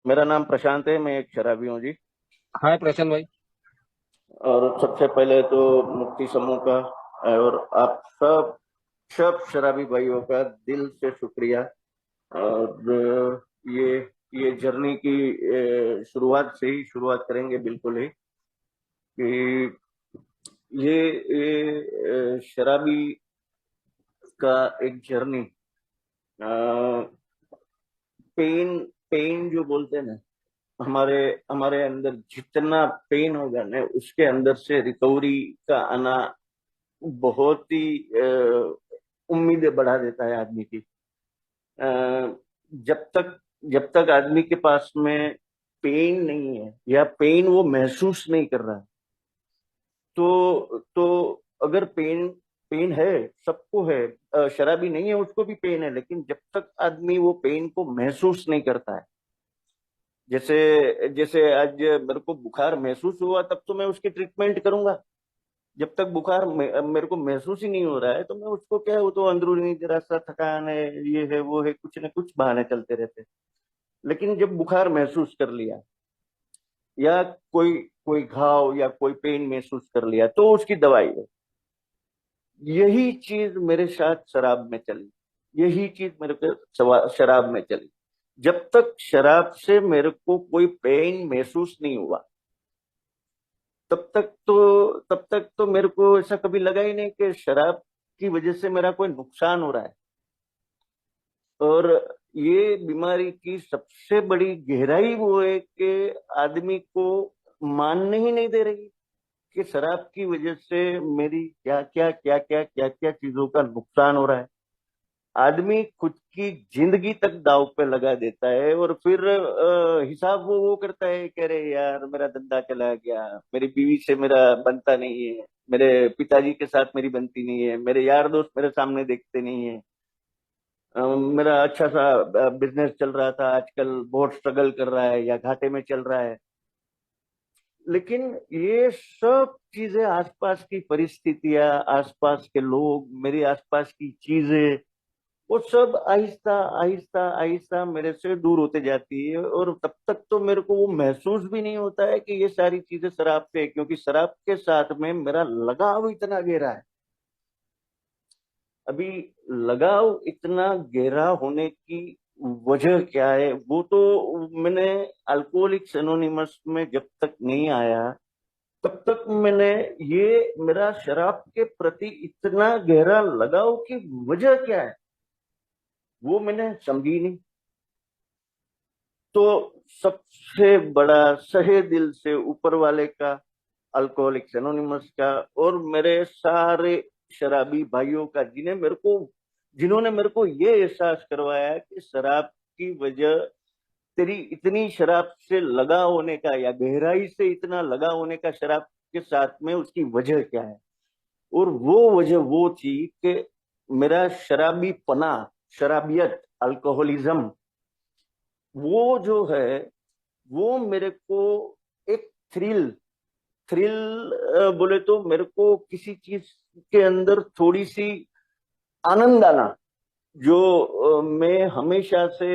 मेरा नाम प्रशांत है। मैं एक शराबी हूँ जी। हाय प्रशांत भाई। और सबसे पहले तो मुक्ति समूह का और आप सब सब शराबी भाइयों का दिल से शुक्रिया। और ये जर्नी की शुरुआत से ही शुरुआत करेंगे बिल्कुल ही कि ये शराबी का एक जर्नी, पेन पेन जो बोलते हैं ना, हमारे हमारे अंदर जितना पेन होगा ना उसके अंदर से रिकवरी का आना बहुत ही उम्मीदें बढ़ा देता है आदमी की। जब तक जब तक आदमी के पास में पेन नहीं है या पेन वो महसूस नहीं कर रहा, तो अगर पेन पेन है, सबको है। शराबी नहीं है उसको भी पेन है, लेकिन जब तक आदमी वो पेन को महसूस नहीं करता है, जैसे जैसे आज मेरे को बुखार महसूस हुआ तब तो मैं उसकी ट्रीटमेंट करूंगा। जब तक बुखार मेरे को महसूस ही नहीं हो रहा है तो मैं उसको क्या है, वो तो अंदरूनी जरा सा थकान है, ये है वो है, कुछ न कुछ बहाने चलते रहते हैं। लेकिन जब बुखार महसूस कर लिया या कोई कोई घाव या कोई पेन महसूस कर लिया तो उसकी दवाई है। यही चीज मेरे साथ शराब में चली। यही चीज मेरे को शराब में चली। जब तक शराब से मेरे को कोई पेन महसूस नहीं हुआ, तब तक तो मेरे को ऐसा कभी लगा ही नहीं कि शराब की वजह से मेरा कोई नुकसान हो रहा है। और ये बीमारी की सबसे बड़ी गहराई वो है कि आदमी को मानने ही नहीं दे रही कि शराब की वजह से मेरी क्या क्या चीजों का नुकसान हो रहा है। आदमी खुद की जिंदगी तक दांव पे लगा देता है और फिर हिसाब वो करता है, कह रहे यार मेरा धंधा चला गया, मेरी बीवी से मेरा बनता नहीं है, मेरे पिताजी के साथ मेरी बनती नहीं है, मेरे यार दोस्त मेरे सामने देखते नहीं है। मेरा अच्छा सा बिजनेस चल रहा था, आजकल बहुत स्ट्रगल कर रहा है या घाटे में चल रहा है। लेकिन ये सब चीजें, आसपास की परिस्थितियां, आसपास के लोग, मेरे आसपास की चीजें, वो सब आहिस्ता आहिस्ता आहिस्ता मेरे से दूर होते जाती है। और तब तक तो मेरे को वो महसूस भी नहीं होता है कि ये सारी चीजें शराब से है, क्योंकि शराब के साथ में मेरा लगाव इतना गहरा है। अभी लगाव इतना गहरा होने की वजह क्या है, वो तो मैंने अल्कोहलिक्स एनोनिमस में जब तक नहीं आया तब तक मैंने ये मेरा शराब के प्रति इतना गहरा लगाव की वजह क्या है वो मैंने समझी नहीं। तो सबसे बड़ा सहे दिल से ऊपर वाले का, अल्कोहलिक्स एनोनिमस का, और मेरे सारे शराबी भाइयों का जिन्होंने मेरे को ये एहसास करवाया कि शराब की वजह, तेरी इतनी शराब से लगा होने का या गहराई से इतना लगा होने का शराब के साथ में उसकी वजह क्या है। और वो वजह वो थी कि मेरा शराबी पना, शराबियत, अल्कोहलिज्म, वो जो है वो मेरे को एक थ्रिल थ्रिल बोले तो मेरे को किसी चीज के अंदर थोड़ी सी आनंद आना, जो मैं हमेशा से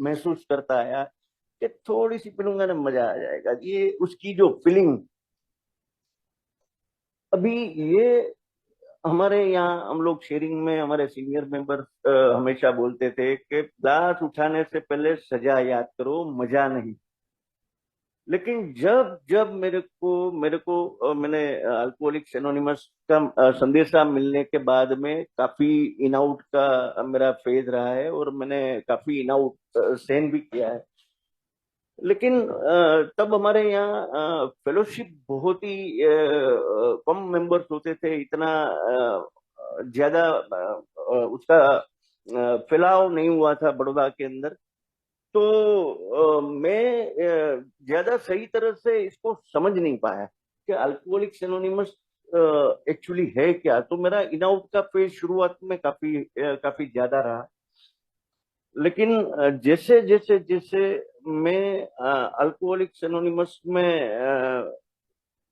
महसूस करता आया कि थोड़ी सी पीलूंगा ना मजा आ जाएगा, ये उसकी जो फीलिंग। अभी ये हमारे यहाँ हम लोग शेयरिंग में हमारे सीनियर मेंबर हमेशा बोलते थे कि ग्लास उठाने से पहले सजा याद करो, मजा नहीं। लेकिन जब जब मैंने अल्कोहलिक्स एनोनिमस का संदेशा मिलने के बाद में काफी इन आउट का मेरा फेज रहा है और मैंने काफी इन आउट सहन भी किया है। लेकिन तब हमारे यहाँ फेलोशिप बहुत ही कम मेंबर्स होते थे, इतना ज्यादा उसका फैलाव नहीं हुआ था बड़ौदा के अंदर। तो मैं ज्यादा सही तरह से इसको समझ नहीं पाया कि अल्कोहलिक्स एनोनिमस एक्चुअली है क्या। तो मेरा इन आउट का फेज शुरुआत में काफी ज्यादा रहा। लेकिन जैसे जैसे जैसे मैं अल्कोहलिक्स एनोनिमस में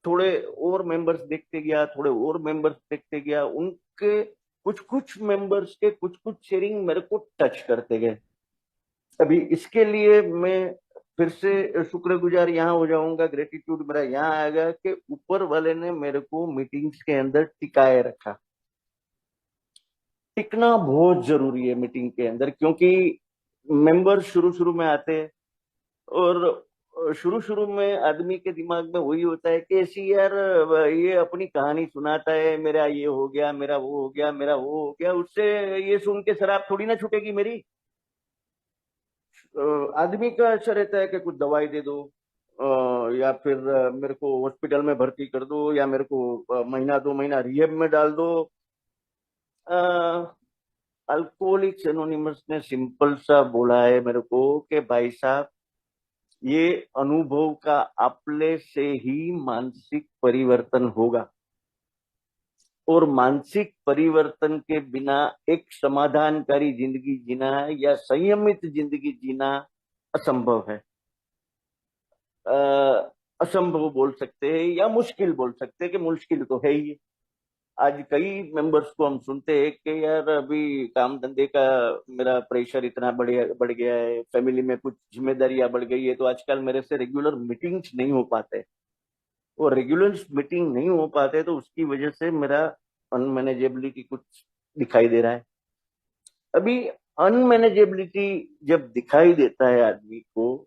थोड़े और मेंबर्स देखते गया, थोड़े और मेंबर्स देखते गया, उनके कुछ कुछ मेंबर्स के कुछ कुछ शेयरिंग मेरे को टच करते गए। अभी इसके लिए मैं फिर से शुक्रगुजार यहाँ हो जाऊंगा, ग्रेटिट्यूड मेरा यहाँ आएगा कि ऊपर वाले ने मेरे को मीटिंग्स के अंदर टिकाए रखा। टिकना बहुत जरूरी है मीटिंग के अंदर, क्योंकि मेंबर शुरू शुरू में आते हैं, और शुरू शुरू में आदमी के दिमाग में वही होता है कि ऐसी यार ये अपनी कहानी सुनाता है, मेरा ये हो गया, मेरा वो हो गया, मेरा वो हो गया, उससे ये सुन के शराब थोड़ी ना छूटेगी मेरी। आदमी का अच्छा रहता है कि कुछ दवाई दे दो, या फिर मेरे को हॉस्पिटल में भर्ती कर दो, या मेरे को महीना 2 महीना रिहेब में डाल दो। अल्कोहलिक्स एनोनिमस ने सिंपल सा बोला है मेरे को कि भाई साहब, ये अनुभव का आपले से ही मानसिक परिवर्तन होगा, और मानसिक परिवर्तन के बिना एक समाधानकारी जिंदगी जीना या संयमित जिंदगी जीना असंभव है। असंभव बोल सकते हैं या मुश्किल बोल सकते हैं, कि मुश्किल तो है ही। आज कई मेंबर्स को हम सुनते हैं कि यार अभी काम धंधे का मेरा प्रेशर इतना बढ़ गया है, फैमिली में कुछ जिम्मेदारियां बढ़ गई है, तो आजकल मेरे से रेगुलर मीटिंग्स नहीं हो पाते, और रेगुलर मीटिंग नहीं हो पाते तो उसकी वजह से मेरा अनमैनेजेबिलिटी कुछ दिखाई दे रहा है। अभी अनमैनेजेबिलिटी जब दिखाई देता है आदमी को,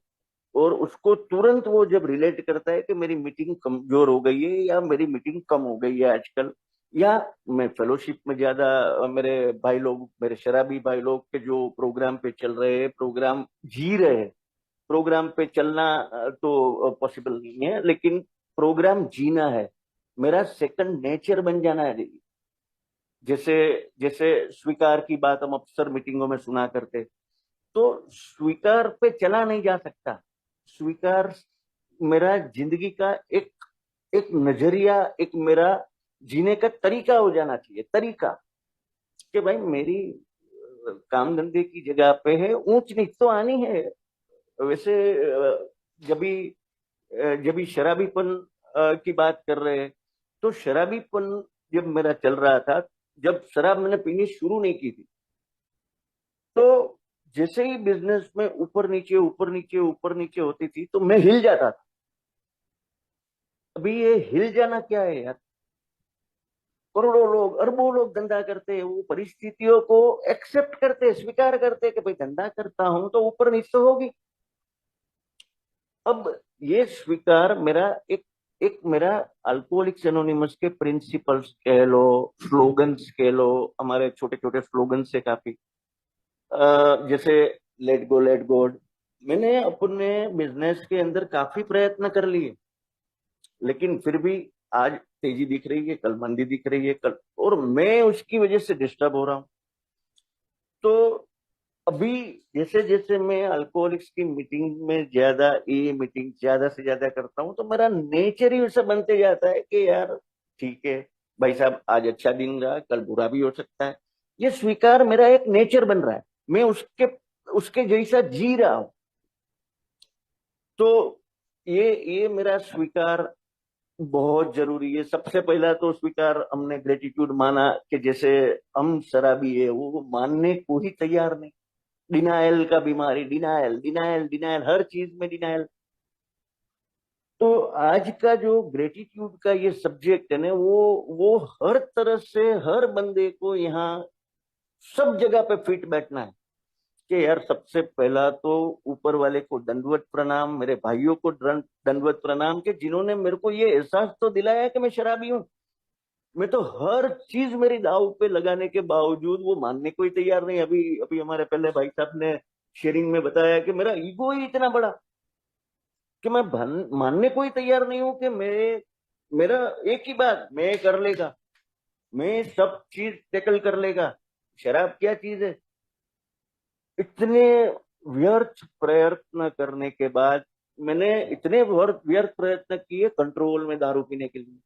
और उसको तुरंत वो जब रिलेट करता है कि मेरी मीटिंग कमजोर हो गई है, या मेरी मीटिंग कम हो गई है आजकल, या मैं फेलोशिप में ज्यादा, मेरे भाई लोग, मेरे शराबी भाई लोग के जो प्रोग्राम पे चल रहे हैं, प्रोग्राम जी रहे हैं, प्रोग्राम पे चलना तो पॉसिबल नहीं है, लेकिन प्रोग्राम जीना है, मेरा सेकंड नेचर बन जाना है। जैसे जैसे स्वीकार की बात हम अक्सर मीटिंगों में सुना करते, तो स्वीकार पे चला नहीं जा सकता। स्वीकार मेरा जिंदगी का एक एक नजरिया, एक मेरा जीने का तरीका हो जाना चाहिए, तरीका, कि भाई मेरी काम धंधे की जगह पे है, ऊंच नीच तो आनी है। वैसे जब भी जब भी शराबीपन की बात कर रहे हैं, तो शराबीपन जब मेरा चल रहा था, जब शराब मैंने पीनी शुरू नहीं की थी, तो जैसे ही बिजनेस में ऊपर नीचे ऊपर नीचे ऊपर नीचे होती थी, तो मैं हिल जाता था। अभी ये हिल जाना क्या है यार? करोड़ों लोग, अरबों लोग धंधा करते हैं, वो परिस्थितियों को एक्सेप्ट करते, स्वीकार करते कि भाई धंधा करता हूं तो ऊपर नीचे तो होगी। अब ये स्वीकार मेरा एक एक मेरा अल्कोहलिक्स एनोनिमस के प्रिंसिपल्स कह लो, स्लोगन्स कह लो, हमारे छोटे छोटे स्लोगन्स है काफी, जैसे लेट गो लेट गॉड। मैंने अपने बिजनेस के अंदर काफी प्रयत्न कर लिए, लेकिन फिर भी आज तेजी दिख रही है, कल मंदी दिख रही है, कल, और मैं उसकी वजह से डिस्टर्ब हो रहा हूँ। तो अभी जैसे जैसे मैं अल्कोहलिक्स की मीटिंग में ज्यादा, ये मीटिंग ज्यादा से ज्यादा करता हूँ, तो मेरा नेचर ही वैसा बनते जाता है कि यार ठीक है भाई साहब, आज अच्छा दिन रहा, कल बुरा भी हो सकता है। ये स्वीकार मेरा एक नेचर बन रहा है, मैं उसके उसके जैसा जी रहा हूँ। तो ये मेरा स्वीकार बहुत जरूरी है। सबसे पहला तो स्वीकार हमने ग्रेटिट्यूड माना, कि जैसे हम शराबी है, वो मानने को ही तैयार नहीं। डिनायल का बीमारी, डिनायल डिनायल डिनायल, हर चीज में डिनायल। तो आज का जो ग्रेटिट्यूड का ये सब्जेक्ट है ना, वो हर तरह से हर बंदे को यहाँ सब जगह पे फिट बैठना है, कि यार सबसे पहला तो ऊपर वाले को दंडवत प्रणाम, मेरे भाइयों को दंडवत प्रणाम, के जिन्होंने मेरे को ये एहसास तो दिलाया कि मैं शराबी हूँ। मैं तो हर चीज मेरी दाव पे लगाने के बावजूद वो मानने को ही तैयार नहीं। अभी अभी हमारे पहले भाई साहब ने शेयरिंग में बताया कि मेरा ईगो ही इतना बड़ा, कि मैं मानने को ही तैयार नहीं हूं कि मैं, मेरा एक ही बात, मैं कर लेगा, मैं सब चीज टैकल कर लेगा, शराब क्या चीज है। इतने व्यर्थ प्रयत्न करने के बाद, मैंने इतने व्यर्थ प्रयत्न किए कंट्रोल में दारू पीने के लिए।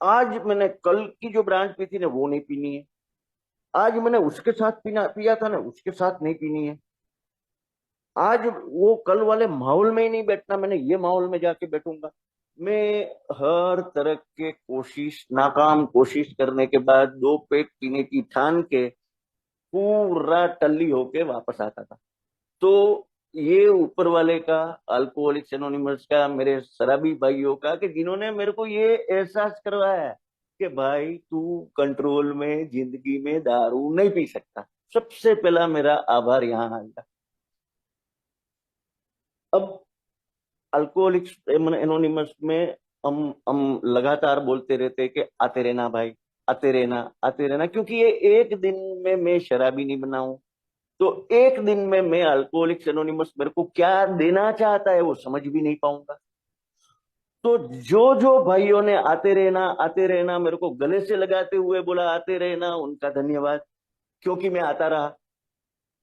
आज मैंने कल की जो ब्रांड पी थी ना, वो नहीं पीनी है। आज मैंने उसके साथ पीना पिया था ना, उसके साथ नहीं पीनी है। आज वो कल वाले माहौल में ही नहीं बैठना, मैंने ये माहौल में जाके बैठूंगा। मैं हर तरह के कोशिश, नाकाम कोशिश करने के बाद 2 पेग पीने की ठान के पूरा टल्ली होके वापस आता था। तो ये ऊपर वाले का, अल्कोहलिक्स एनोनिमस का, मेरे शराबी भाइयों का, कि जिन्होंने मेरे को ये एहसास करवाया है कि भाई तू कंट्रोल में जिंदगी में दारू नहीं पी सकता। सबसे पहला मेरा आभार यहाँ आएगा। अब अल्कोहलिक्स एनोनिमस में हम लगातार बोलते रहते हैं कि आते रहना भाई, आते रहना, आते रहना, क्योंकि ये एक दिन में मैं शराबी नहीं बना हूं। तो एक दिन में मैं अल्कोहलिक्स एनोनिमस मेरे को क्या देना चाहता है वो समझ भी नहीं पाऊंगा। तो जो जो भाइयों ने आते रहना मेरे को गले से लगाते हुए बोला आते रहना, उनका धन्यवाद। क्योंकि मैं आता रहा।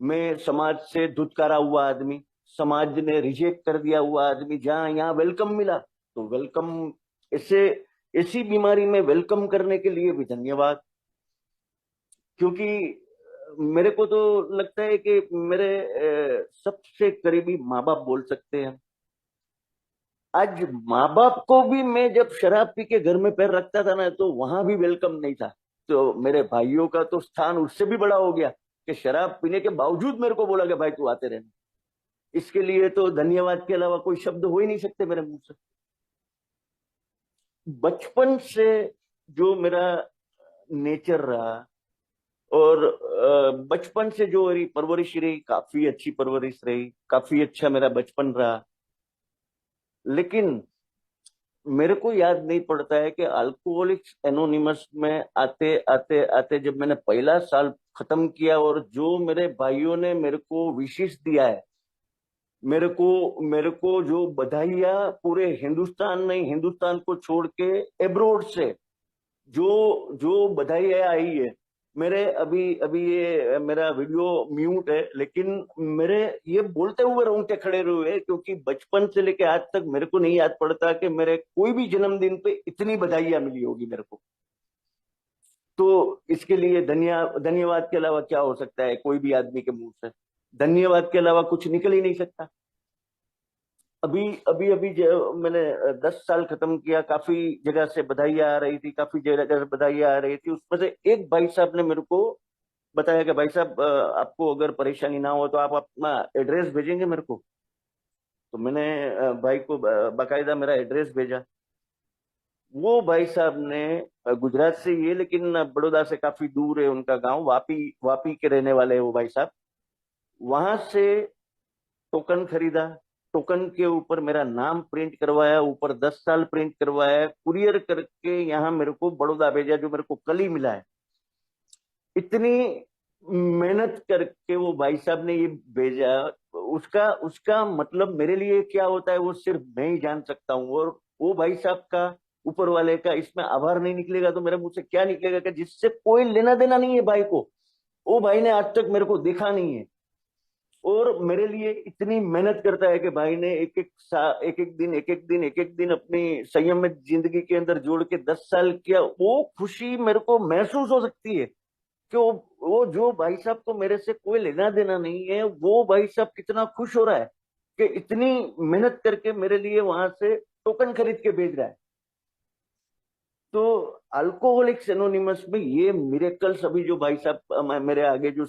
मैं समाज से धुतकारा हुआ आदमी, समाज ने रिजेक्ट कर दिया हुआ आदमी, जहां यहाँ वेलकम मिला तो वेलकम, ऐसे ऐसी बीमारी में वेलकम करने के लिए भी धन्यवाद। क्योंकि मेरे को तो लगता है कि मेरे सबसे करीबी माँ बाप बोल सकते हैं। आज माँ बाप को भी मैं जब शराब पी के घर में पैर रखता था ना, तो वहां भी वेलकम नहीं था। तो मेरे भाइयों का तो स्थान उससे भी बड़ा हो गया कि शराब पीने के बावजूद मेरे को बोला कि भाई तू आते रहना। इसके लिए तो धन्यवाद के अलावा कोई शब्द हो ही नहीं सकते मेरे मुंह से। बचपन से जो मेरा नेचर रहा, और बचपन से जो मेरी परवरिश रही, काफी अच्छी परवरिश रही, काफी अच्छा मेरा बचपन रहा। लेकिन मेरे को याद नहीं पड़ता है कि अल्कोहलिक्स एनोनिमस में आते आते आते जब मैंने पहला साल खत्म किया, और जो मेरे भाइयों ने मेरे को विशेष दिया है, मेरे को जो बधाइयाँ पूरे हिंदुस्तान, नहीं हिंदुस्तान को छोड़ के एब्रोड से जो जो बधाइयाँ आई है। मेरे अभी अभी ये मेरा वीडियो म्यूट है, लेकिन मेरे ये बोलते हुए रोंगटे खड़े हुए हैं, क्योंकि बचपन से लेके आज तक मेरे को नहीं याद पड़ता कि मेरे कोई भी जन्मदिन पे इतनी बधाइयाँ मिली होगी मेरे को। तो इसके लिए धन्यवाद के अलावा क्या हो सकता है कोई भी आदमी के मुंह से? धन्यवाद के अलावा कुछ निकल ही नहीं सकता। अभी अभी अभी जो मैंने 10 साल खत्म किया, काफी जगह से बधाइयाँ आ रही थी, काफी जगह से बधाइयाँ आ रही थी। उसमें से एक भाई साहब ने मेरे को बताया कि भाई साहब, आपको अगर परेशानी ना हो तो आप अपना एड्रेस भेजेंगे मेरे को। तो मैंने भाई को बाकायदा मेरा एड्रेस भेजा। वो भाई साहब ने गुजरात से ही है, लेकिन बड़ौदा से काफी दूर है उनका गांव, वापी वापी के रहने वाले हैं वो भाई साहब। वहां से टोकन खरीदा, टोकन के ऊपर मेरा नाम प्रिंट करवाया, ऊपर 10 साल प्रिंट करवाया, कुरियर करके यहाँ मेरे को बड़ौदा भेजा, जो मेरे को कल ही मिला है। इतनी मेहनत करके वो भाई साहब ने ये भेजा। उसका उसका मतलब मेरे लिए क्या होता है वो सिर्फ मैं ही जान सकता हूँ। और वो भाई साहब का, ऊपर वाले का, इसमें आभार नहीं निकलेगा तो मेरे मुंह से क्या निकलेगा, कि जिससे कोई लेना देना नहीं है भाई को, वो भाई ने आज तक मेरे को देखा नहीं है, और मेरे लिए इतनी मेहनत करता है कि भाई ने एक एक दिन अपनी संयमित जिंदगी के अंदर जोड़ के 10 साल किया। वो खुशी मेरे को महसूस हो सकती है कि वो जो भाई साहब को मेरे से कोई लेना देना नहीं है, वो भाई साहब कितना खुश हो रहा है कि इतनी मेहनत करके मेरे लिए वहां से टोकन खरीद के भेज रहा है। तो अल्कोहलिक्स एनोनिमस में ये मिरेकल्स, अभी जो भाई साहब मेरे आगे जो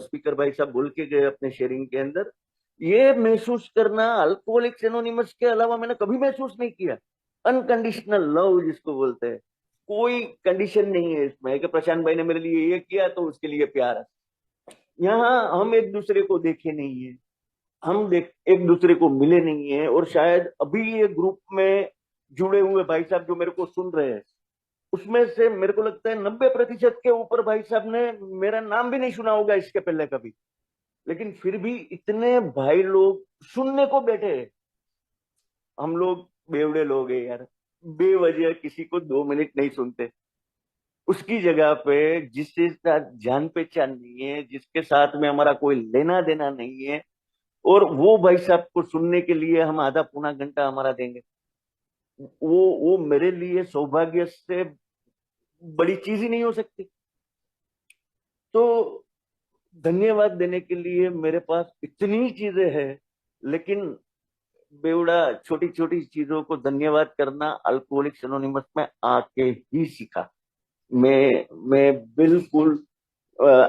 स्पीकर भाई साहब बोल के गए अपने शेयरिंग के अंदर, ये महसूस करना अल्कोहलिक्स एनोनिमस के अलावा मैंने कभी महसूस नहीं किया। अनकंडीशनल लव जिसको बोलते हैं, कोई कंडीशन नहीं है इसमें कि प्रशांत भाई ने मेरे लिए ये किया तो उसके लिए प्यार है। यहाँ हम एक दूसरे को देखे नहीं है, हम देख एक दूसरे को मिले नहीं है, और शायद अभी ये ग्रुप में जुड़े हुए भाई साहब जो मेरे को सुन रहे हैं, उसमें से मेरे को लगता है 90% के ऊपर भाई साहब ने मेरा नाम भी नहीं सुना होगा इसके पहले कभी। लेकिन फिर भी इतने भाई लोग सुनने को बैठे हैं। हम लोग बेवड़े लोग हैं यार, बेवजह किसी को 2 मिनट नहीं सुनते। उसकी जगह पे जिसके साथ जान पहचान नहीं है, जिसके साथ में हमारा कोई लेना देना नहीं है, और वो भाई साहब को सुनने के लिए हम आधा पौना घंटा हमारा देंगे, वो मेरे लिए सौभाग्य से बड़ी चीज ही नहीं हो सकती। तो धन्यवाद देने के लिए मेरे पास इतनी चीजें हैं, लेकिन बेवड़ा छोटी छोटी चीजों को धन्यवाद करना अल्कोहलिक्स एनोनिमस में आके ही सीखा। मैं बिल्कुल,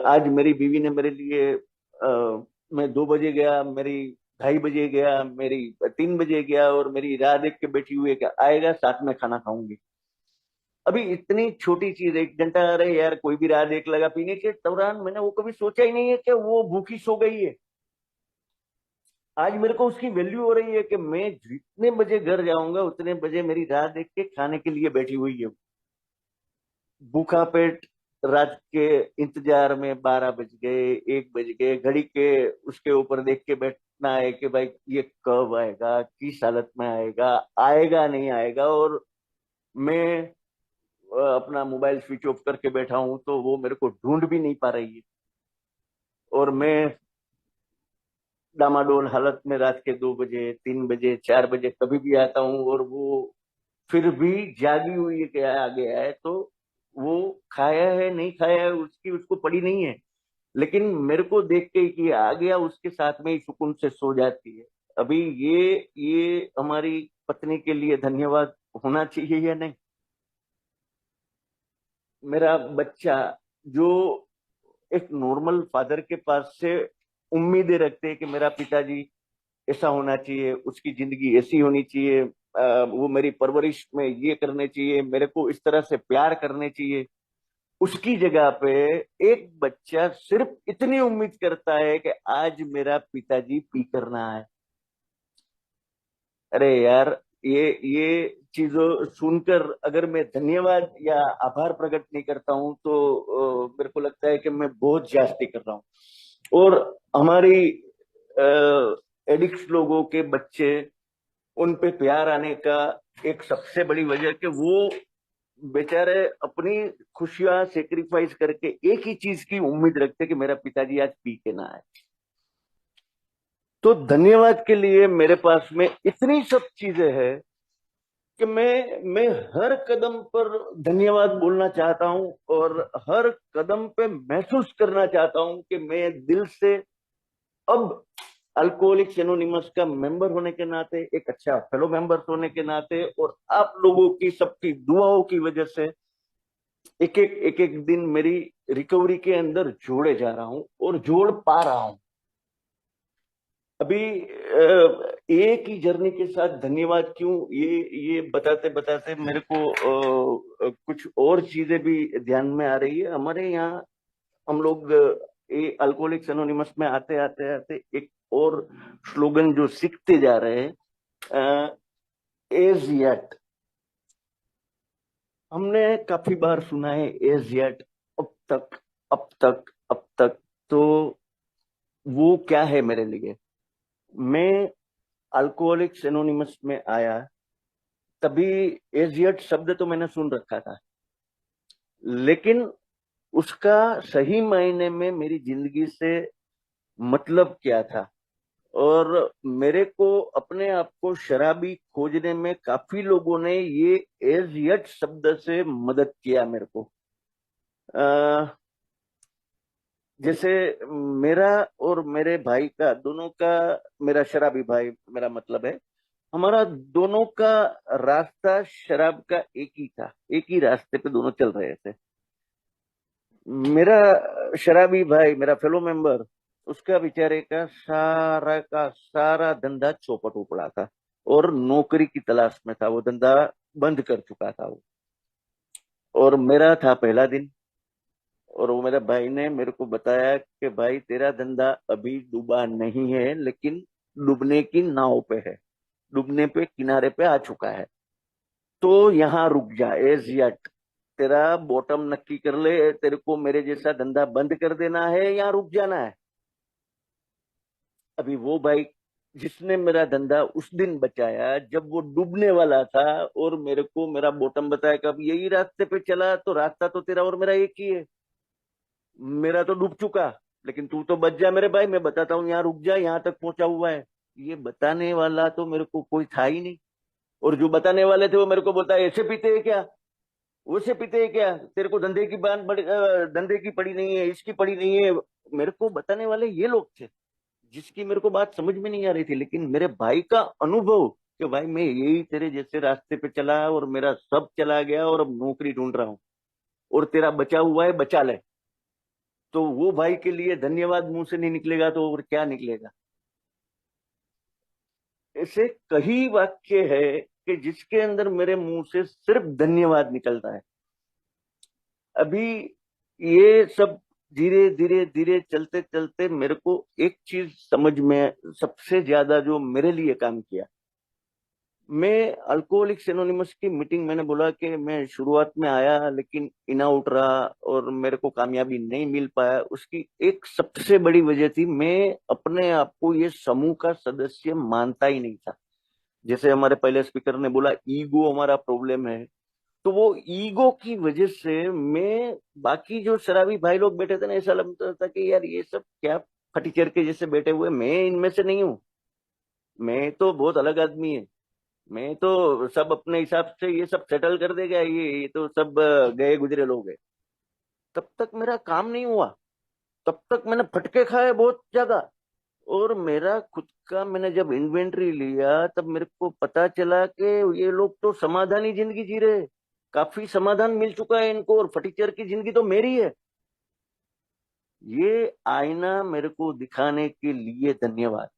आज मेरी बीवी ने मेरे लिए मैं 2 बजे गया, मेरी 2:30 बजे गया, मेरी 3 बजे गया, और मेरी राह देख के बैठी हुई है कि आएगा साथ में खाना खाऊंगी। अभी इतनी छोटी चीज 1 घंटा, अरे यार कोई भी राह देख लगा, पीने के दौरान मैंने वो कभी सोचा ही नहीं है कि वो भूखी सो गई है। आज मेरे को उसकी वैल्यू हो रही है कि मैं जितने बजे घर जाऊंगा उतने बजे मेरी राह देख के खाने के लिए बैठी हुई है। भूखा पेट रात के इंतजार में 12 बज गए, 1 बज गए, घड़ी के उसके ऊपर देख के बैठना है कि भाई ये कब आएगा, किस हालत में आएगा, आएगा नहीं आएगा। और मैं अपना मोबाइल स्विच ऑफ करके बैठा हूं तो वो मेरे को ढूंढ भी नहीं पा रही है। और मैं डामाडोल हालत में रात के 2 बजे, 3 बजे, 4 बजे कभी भी आता हूँ, और वो फिर भी जागी हुई है कि आ गया है। तो वो खाया है नहीं खाया है उसकी उसको पड़ी नहीं है, लेकिन मेरे को देख के कि आ गया उसके साथ में ही सुकून से सो जाती है। अभी ये हमारी पत्नी के लिए धन्यवाद होना चाहिए या नहीं? मेरा बच्चा जो एक नॉर्मल फादर के पास से उम्मीदें रखते हैं कि मेरा पिताजी ऐसा होना चाहिए, उसकी जिंदगी ऐसी होनी चाहिए, वो मेरी परवरिश में ये करने चाहिए, मेरे को इस तरह से प्यार करने चाहिए, उसकी जगह पे एक बच्चा सिर्फ इतनी उम्मीद करता है कि आज मेरा पिताजी पी करना है। अरे यार, ये चीजों सुनकर अगर मैं धन्यवाद या आभार प्रकट नहीं करता हूं तो मेरे को लगता है कि मैं बहुत जास्ती कर रहा हूँ। और हमारी एडिक्ट लोगों के बच्चे, उन पे प्यार आने का एक सबसे बड़ी वजह कि वो बेचारे अपनी खुशियां सेक्रीफाइस करके एक ही चीज की उम्मीद रखते कि मेरा पिताजी आज पी के ना आए। तो धन्यवाद के लिए मेरे पास में इतनी सब चीजें हैं कि मैं हर कदम पर धन्यवाद बोलना चाहता हूं, और हर कदम पे महसूस करना चाहता हूं कि मैं दिल से अब अल्कोहलिक्स एनोनिमस का मेंबर होने के नाते, एक अच्छा फेलो मेंबर होने के नाते, और आप लोगों की सबकी दुआओं की वजह से एक एक दिन मेरी रिकवरी के अंदर जोड़े जा रहा हूं और जोड़ पा रहा हूं। अभी एक ही जर्नी के साथ धन्यवाद क्यों, ये बताते बताते मेरे को कुछ और चीजें भी ध्यान में आ रही है। हमारे यहाँ हम लोग ये अल्कोहलिक्स एनोनिमस में आते आते आते एक और स्लोगन जो सीखते जा रहे हैं, एज यट। हमने काफी बार सुना है एज यट, अब तक, अब तक, अब तक। तो वो क्या है मेरे लिए? मैं अल्कोहलिक्स एनोनिमस में आया तभी एज यट शब्द तो मैंने सुन रखा था, लेकिन उसका सही मायने में मेरी जिंदगी से मतलब क्या था। और मेरे को अपने आप को शराबी खोजने में काफी लोगों ने ये एज यट शब्द से मदद किया मेरे को। अ, जैसे मेरा और मेरे भाई का, दोनों का, मेरा शराबी भाई मेरा मतलब है, हमारा दोनों का रास्ता शराब का एक ही था, एक ही रास्ते पे दोनों चल रहे थे। मेरा शराबी भाई, मेरा फेलो मेंबर, उसका बेचारे का सारा धंधा चौपट हो पड़ा था, और नौकरी की तलाश में था, वो धंधा बंद कर चुका था वो। और मेरा था पहला दिन, और वो मेरे भाई ने मेरे को बताया कि भाई तेरा धंधा अभी डूबा नहीं है, लेकिन डूबने की नाव पे है, डूबने पे किनारे पे आ चुका है। तो यहाँ रुक जा, एज यट तेरा बॉटम नक्की कर ले, तेरे को मेरे जैसा धंधा बंद कर देना है या रुक जाना है। अभी वो भाई जिसने मेरा धंधा उस दिन बचाया जब वो डूबने वाला था, और मेरे को मेरा बॉटम बताया कि अब यही रास्ते पे चला, तो रास्ता तो तेरा और मेरा एक ही है। मेरा तो डूब चुका, लेकिन तू तो बच जा मेरे भाई, मैं बताता हूँ, यहाँ रुक जा, यहाँ तक पहुंचा हुआ है। ये बताने वाला तो मेरे को कोई था ही नहीं। और जो बताने वाले थे वो मेरे को बोलता है ऐसे पीते हैं क्या, वैसे पीते हैं क्या, तेरे को धंधे की धंधे की पड़ी नहीं है, इसकी पड़ी नहीं है। मेरे को बताने वाले ये लोग थे, जिसकी मेरे को बात समझ में नहीं आ रही थी, लेकिन मेरे भाई का अनुभव कि भाई मैं यही तेरे जैसे रास्ते पे चला और मेरा सब चला गया और अब नौकरी ढूंढ रहा हूँ, और तेरा बचा हुआ है, बचा ले। तो वो भाई के लिए धन्यवाद मुंह से नहीं निकलेगा तो और क्या निकलेगा। ऐसे कई वाक्य है कि जिसके अंदर मेरे मुंह से सिर्फ धन्यवाद निकलता है। अभी ये सब धीरे धीरे धीरे चलते चलते मेरे को एक चीज समझ में, सबसे ज्यादा जो मेरे लिए काम किया, मैं अल्कोहलिक्स एनोनिमस की मीटिंग, मैंने बोला कि मैं शुरुआत में आया लेकिन इन आउट रहा और मेरे को कामयाबी नहीं मिल पाया। उसकी एक सबसे बड़ी वजह थी, मैं अपने आप को ये समूह का सदस्य मानता ही नहीं था। जैसे हमारे पहले स्पीकर ने बोला, ईगो हमारा प्रॉब्लम है। तो वो ईगो की वजह से मैं, बाकी जो शराबी भाई लोग बैठे थे ना, ऐसा लगता था कि यार ये सब क्या फटीचर के जैसे बैठे हुए, मैं इनमें से नहीं हूँ। मैं तो बहुत अलग आदमी है। मैं तो सब अपने हिसाब से ये सब सेटल कर देगा, ये तो सब गए गुजरे लोग हैं। तब तक मेरा काम नहीं हुआ। तब तक मैंने फटके खाए बहुत ज्यादा। और मेरा खुद का, मैंने जब इन्वेंटरी लिया तब मेरे को पता चला कि ये लोग तो समाधानी जिंदगी जी रहे हैं। काफी समाधान मिल चुका है इनको, और फटीचर की जिंदगी तो मेरी है। ये आईना मेरे को दिखाने के लिए धन्यवाद।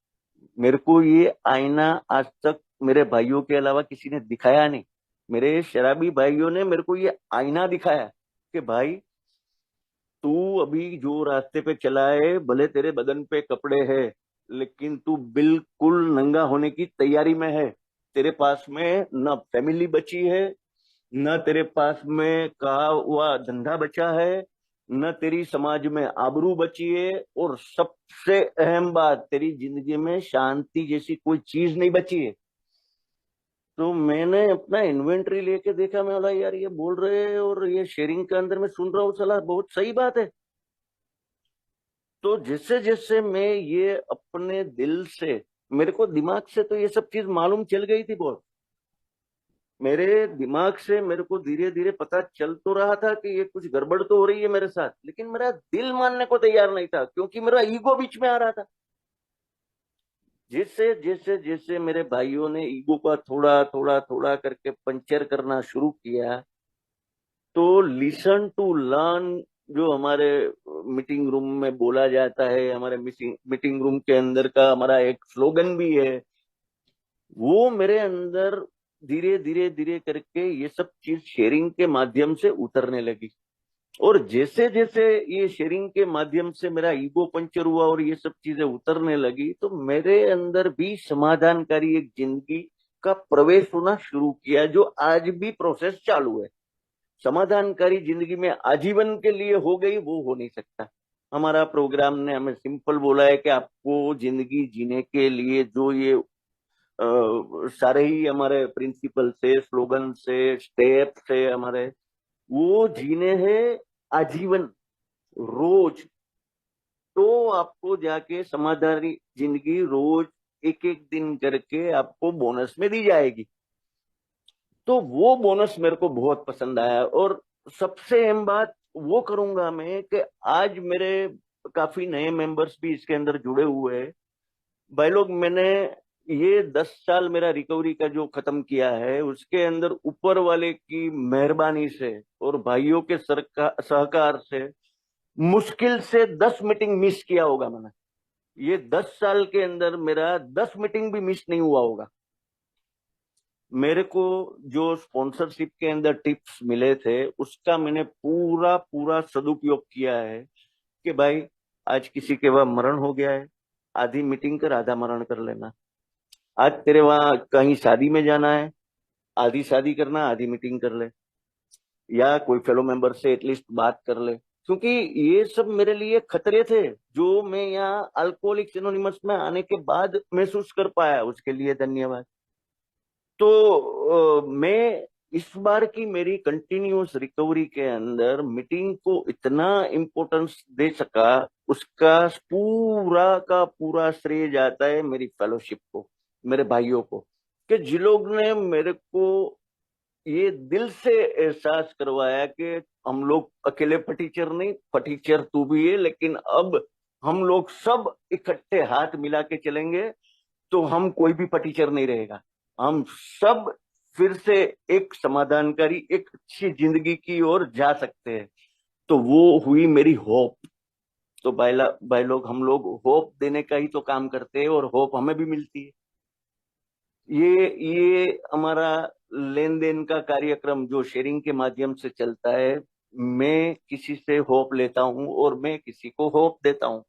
मेरे को ये आईना आज तक मेरे भाइयों के अलावा किसी ने दिखाया नहीं। मेरे शराबी भाइयों ने मेरे को ये आईना दिखाया कि भाई, तू अभी जो रास्ते पे चला है, भले तेरे बदन पे कपड़े हैं लेकिन तू बिल्कुल नंगा होने की तैयारी में है। तेरे पास में न फैमिली बची है, न तेरे पास में कहा हुआ धंधा बचा है, न तेरी समाज में आबरू बची है, और सबसे अहम बात, तेरी जिंदगी में शांति जैसी कोई चीज नहीं बची है। तो मैंने अपना इन्वेंटरी लेके देखा, मैं बोला यार ये बोल रहे हैं और ये शेयरिंग के अंदर मैं सुन रहा हूँ, सलाह बहुत सही बात है। तो जैसे जैसे मैं ये अपने दिल से, मेरे को दिमाग से तो ये सब चीज मालूम चल गई थी बहुत। मेरे दिमाग से मेरे को धीरे धीरे पता चल तो रहा था कि ये कुछ गड़बड़ तो हो रही है मेरे साथ, लेकिन मेरा दिल मानने को तैयार नहीं था क्योंकि मेरा ईगो बीच में आ रहा था। जैसे जैसे जैसे मेरे भाइयों ने ईगो का थोड़ा थोड़ा थोड़ा करके पंचर करना शुरू किया, तो लिसन टू लर्न जो हमारे मीटिंग रूम में बोला जाता है, हमारे मीटिंग रूम के अंदर का हमारा एक स्लोगन भी है, वो मेरे अंदर धीरे धीरे धीरे करके ये सब चीज शेयरिंग के माध्यम से उतरने लगी। और जैसे जैसे ये शेयरिंग के माध्यम से मेरा ईगो पंचर हुआ और ये सब चीजें उतरने लगी, तो मेरे अंदर भी समाधानकारी एक जिंदगी का प्रवेश होना शुरू किया, जो आज भी प्रोसेस चालू है। समाधानकारी जिंदगी में आजीवन के लिए हो गई, वो हो नहीं सकता। हमारा प्रोग्राम ने हमें सिंपल बोला है कि आपको जिंदगी जीने के लिए जो ये सारे ही हमारे प्रिंसिपल से, स्लोगन से, स्टेप से हमारे, वो जीने हैं आजीवन, रोज। तो आपको जाके समाधानी जिंदगी रोज एक एक दिन करके आपको बोनस में दी जाएगी। तो वो बोनस मेरे को बहुत पसंद आया। और सबसे अहम बात वो करूंगा मैं कि आज मेरे काफी नए मेंबर्स भी इसके अंदर जुड़े हुए हैं। भाई लोग, मैंने ये 10 साल मेरा रिकवरी का जो खत्म किया है, उसके अंदर ऊपर वाले की मेहरबानी से और भाइयों के सहकार से मुश्किल से 10 मीटिंग मिस किया होगा मैंने। ये 10 साल के अंदर मेरा 10 मीटिंग भी मिस नहीं हुआ होगा। मेरे को जो स्पॉन्सरशिप के अंदर टिप्स मिले थे, उसका मैंने पूरा पूरा सदुपयोग किया है कि भाई, आज किसी के वहां मरण हो गया है, आधी मीटिंग कर आधा मरण कर लेना। आज तेरे वहां कहीं शादी में जाना है, आधी शादी करना आधी मीटिंग कर ले, या कोई फेलो मेंबर से एटलीस्ट बात कर ले। क्योंकि ये सब मेरे लिए खतरे थे, जो मैं यहाँ अल्कोहलिक्स एनोनिमस में आने के बाद महसूस कर पाया, उसके लिए धन्यवाद। तो मैं इस बार की मेरी कंटिन्यूअस रिकवरी के अंदर मीटिंग को इतना इम्पोर्टेंस दे सका, उसका पूरा का पूरा श्रेय जाता है मेरी फेलोशिप को, मेरे भाइयों को, कि जिन लोग ने मेरे को ये दिल से एहसास करवाया कि हम लोग अकेले फटीचर नहीं, फटीचर तू भी है, लेकिन अब हम लोग सब इकट्ठे हाथ मिला के चलेंगे तो हम कोई भी फटीचर नहीं रहेगा। हम सब फिर से एक समाधानकारी, एक अच्छी जिंदगी की ओर जा सकते हैं। तो वो हुई मेरी होप। तो भाई लोग, हम लोग होप देने का ही तो काम करते हैं और होप हमें भी मिलती है। ये हमारा लेन देन का कार्यक्रम जो शेयरिंग के माध्यम से चलता है, मैं किसी से होप लेता हूँ और मैं किसी को होप देता हूँ।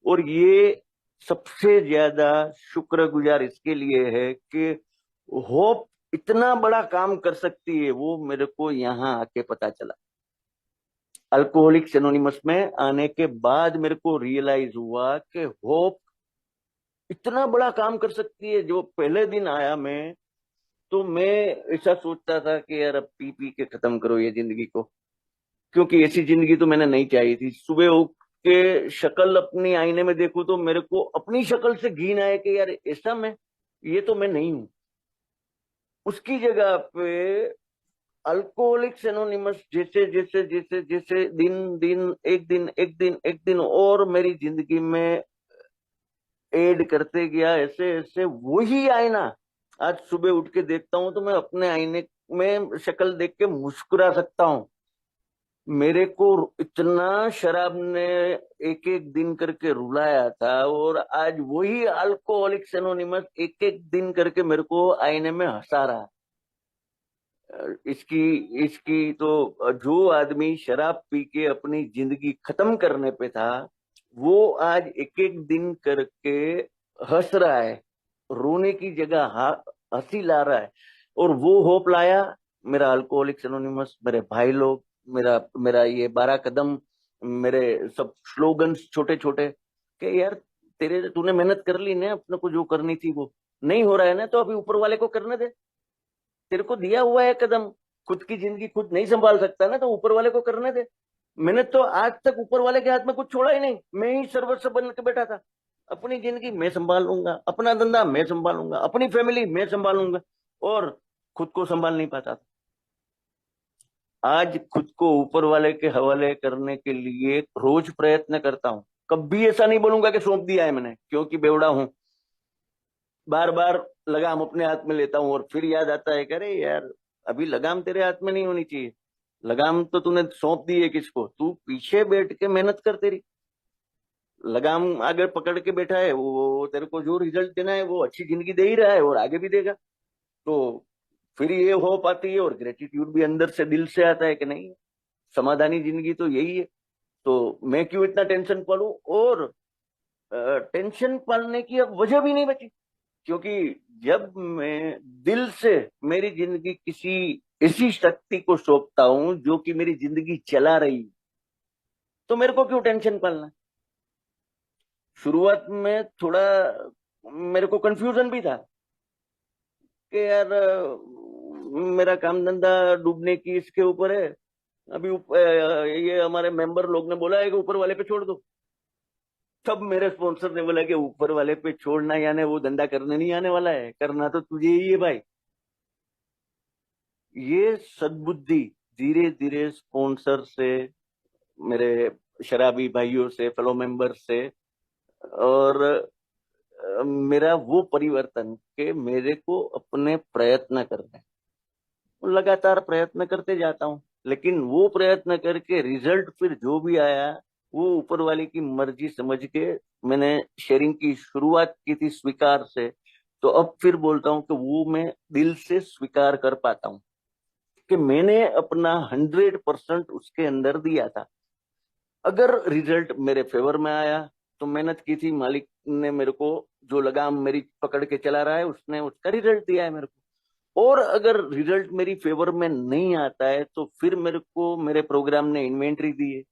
और ये सबसे ज्यादा शुक्रगुजार इसके लिए है कि होप इतना बड़ा काम कर सकती है, वो मेरे को यहाँ आके पता चला। अल्कोहलिक्स एनोनिमस में आने के बाद मेरे को रियलाइज हुआ कि होप इतना बड़ा काम कर सकती है। जो पहले दिन आया मैं, तो मैं ऐसा सोचता था कि यार अब पी पी के खत्म करो ये जिंदगी को, क्योंकि ऐसी जिंदगी तो मैंने नहीं चाहिए थी। सुबह उठ के शक्ल अपनी आईने में देखूं तो मेरे को अपनी शक्ल से घिन आए कि यार ऐसा मैं, ये तो मैं नहीं हूं। उसकी जगह पे अल्कोहलिक्स एनोनिमस जैसे जैसे जैसे जैसे दिन दिन एक दिन और मेरी जिंदगी में ऐड करते गया, ऐसे ऐसे वही आईना आज सुबह उठ के देखता हूं तो मैं अपने आईने में शक्ल देख के मुस्कुरा सकता हूँ। मेरे को इतना शराब ने एक एक दिन करके रुलाया था, और आज वही अल्कोहलिक्स एनोनिमस एक एक दिन करके मेरे को आईने में हंसा रहा है। इसकी इसकी तो जो आदमी शराब पी के अपनी जिंदगी खत्म करने पे था, वो आज एक एक दिन करके हंस रहा है, रोने की जगह हंसी ला रहा है। और वो होप लाया मेरा अल्कोहलिक्स एनोनिमस, मेरे भाई लोग, मेरा मेरा ये 12 कदम, मेरे सब स्लोगन्स छोटे छोटे, कि यार तेरे तूने मेहनत कर ली ना, अपने को जो करनी थी वो नहीं हो रहा है ना, तो अभी ऊपर वाले को करने दे। तेरे को दिया हुआ है कदम, खुद की जिंदगी खुद नहीं संभाल सकता ना, तो ऊपर वाले को करने दे। मैंने तो आज तक ऊपर वाले के हाथ में कुछ छोड़ा ही नहीं, मैं ही सर्वस्व बन के बैठा था। अपनी जिंदगी मैं संभाल लूंगा, अपना धंधा मैं संभालूंगा, अपनी फैमिली मैं संभालूंगा, और खुद को संभाल नहीं पाता था। आज खुद को ऊपर वाले के हवाले करने के लिए रोज प्रयत्न करता हूँ। कभी ऐसा नहीं बोलूंगा कि सौंप दिया है मैंने, क्योंकि बेवड़ा हूं। बार बार लगाम अपने हाथ में लेता हूँ और फिर याद आता है कि अरे यार, अभी लगाम तेरे हाथ में नहीं होनी चाहिए। लगाम तो तूने सौंप दी है किसको? तू पीछे बैठ के मेहनत कर, तेरी लगाम आगे पकड़ के बैठा है, वो तेरे को जो रिजल्ट देना है वो अच्छी जिंदगी दे ही रहा है और आगे भी देगा। तो फिर ये होप आती है, और ग्रेटिट्यूड भी अंदर से दिल से आता है कि नहीं, समाधानी जिंदगी तो यही है। तो मैं क्यों इतना टेंशन पालूं? और टेंशन पालने की अब वजह भी नहीं बची, क्योंकि जब मैं दिल से मेरी जिंदगी किसी ऐसी शक्ति को सौंपता हूं जो कि मेरी जिंदगी चला रही, तो मेरे को क्यों टेंशन पालना। शुरुआत में थोड़ा मेरे को कंफ्यूजन भी था कि यार मेरा काम धंधा डूबने की इसके ऊपर है। अभी ये हमारे मेंबर लोग ने बोला है कि ऊपर वाले पे छोड़ दो। तब मेरे स्पॉन्सर ने बोला कि ऊपर वाले पे छोड़ना यानी वो धंधा करने नहीं आने वाला है, करना तो तुझे ही है भाई। ये सद्बुद्धि धीरे धीरे स्पॉन्सर से, मेरे शराबी भाइयों से, फेलो मेंबर से, और मेरा वो परिवर्तन के मेरे को अपने प्रयत्न करने, लगातार प्रयत्न करते जाता हूँ। लेकिन वो प्रयत्न करके रिजल्ट फिर जो भी आया, वो ऊपर वाले की मर्जी समझ के मैंने शेयरिंग की शुरुआत की थी स्वीकार से। तो अब फिर बोलता हूँ कि वो मैं दिल से स्वीकार कर पाता हूँ कि मैंने अपना 100% उसके अंदर दिया था। अगर रिजल्ट मेरे फेवर में आया तो मेहनत की थी, मालिक ने मेरे को जो लगाम मेरी पकड़ के चला रहा है उसने उसका रिजल्ट दिया है मेरे को। और अगर रिजल्ट मेरी फेवर में नहीं आता है तो फिर मेरे को मेरे प्रोग्राम ने इन्वेंट्री दी है,